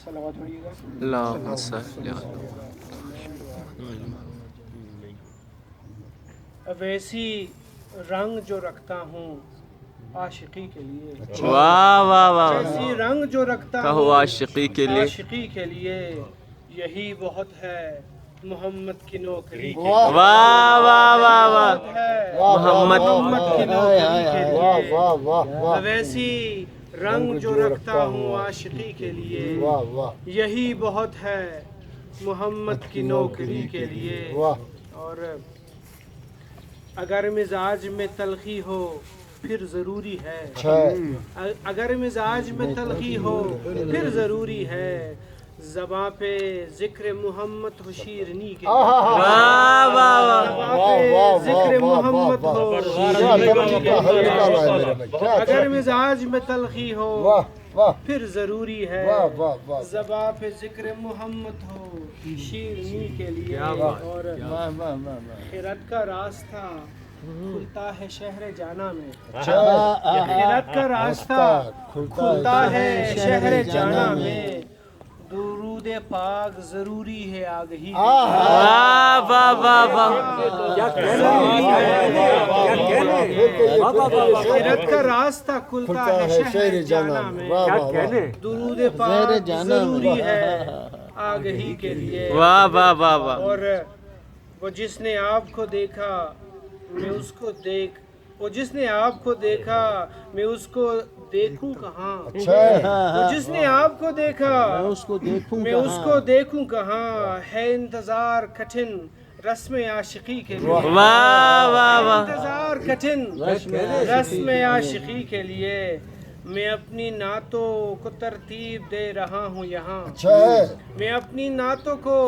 صلوات پڑھیے گا. اللهم صل ویسی رنگ جو رکھتا ہوں عاشقی کے لیے. واہ واہ واہ ویسی رنگ جو رکھتا کہو ہوں عاشقی کے لیے. عاشقی کے لیے یہی بہت ہے محمد کی نوکری کے واہ واہ واہ واہ محمد کی نوکری کے لیے. ویسی رنگ جو رکھتا ہوں عاشقی کے لیے یہی بہت ہے محمد کی نوکری کے لیے. اور اگر مزاج میں تلخی ہو پھر ضروری ہے. اگر مزاج میں تلخی ہو پھر ضروری ہے. زباں پہ ذکر محمد ہو شیرنی کے لیے. واہ واہ واہ ذکر محمد ہو شیرنی کے لیے. اگر مزاج میں تلخی ہو پھر ضروری ہے. زباں پہ ذکر محمد ہو شیرنی کے لیے. اور خیرت کا راستہ کھلتا ہے شہر جانا میں. خیرت کا راستہ کھلتا ہے شہر جانا میں. درود پاک ضروری ہے آگہی. واہ واہ واہ واہ خیرت کا راستہ کھلتا ہے شہر جانا میں. درود پاک ضروری ہے آگہی کے لیے. واہ واہ واہ واہ. اور وہ جس نے آپ کو دیکھا میں اس کو وہ جس نے آپ کو دیکھا میں اس کو دیکھوں کہاں. وہ جس نے آپ کو دیکھا میں اس کو دیکھوں کہاں. ہے انتظار کٹھن رسم عاشقی کے لیے. واہ واہ واہ انتظار کٹھن رسم عاشقی کے لیے. میں اپنی نعتوں کو ترتیب دے رہا ہوں یہاں. میں اپنی نعتوں کو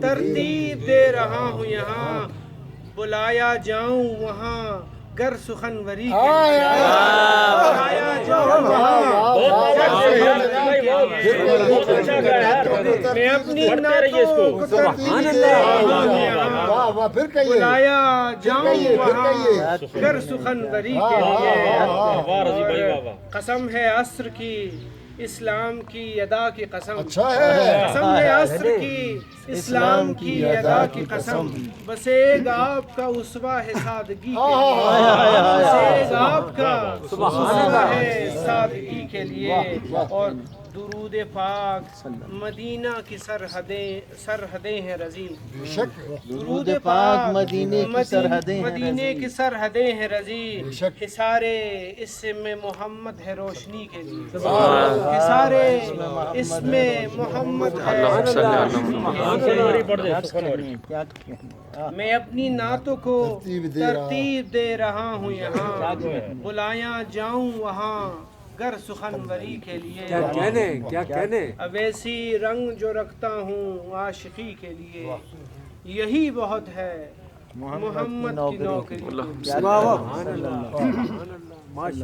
ترتیب دے رہا ہوں یہاں. بلایا جاؤں وہاں گر سخنوری کے لیے. بلایا جاؤں وہاں گر سخنوری کے لیے. میں اپنی نعتوں کو ترتیب دے رہا ہوں یہاں. بلایا جاؤں وہاں گر سخنوری کے لیے. قسم ہے عصر کی اسلام کی ادا کی قسم. قسم ہے عصر کی اسلام کی ادا کی قسم. بس ایک آپ کا اسوہ ہے سادگی کے لیے. بس ایک آپ کا اسوہ ہے سادگی کے لیے. اور درود پاک مدینہ کی سرحدیں ہیں رزین. درود پاک مدینے کی سرحدیں ہیں رزین. حصارے اس میں محمد ہے روشنی کے لیے. حصارے اس میں محمد ہے روشنی کے لیے. میں اپنی نعتوں کو ترتیب دے رہا ہوں یہاں. بلایا جاؤں وہاں گر سخنوری کے لیے. کیا کہنے. اویسی رنگ جو رکھتا ہوں عاشقی کے لیے یہی بہت ہے محمد کی نوکری.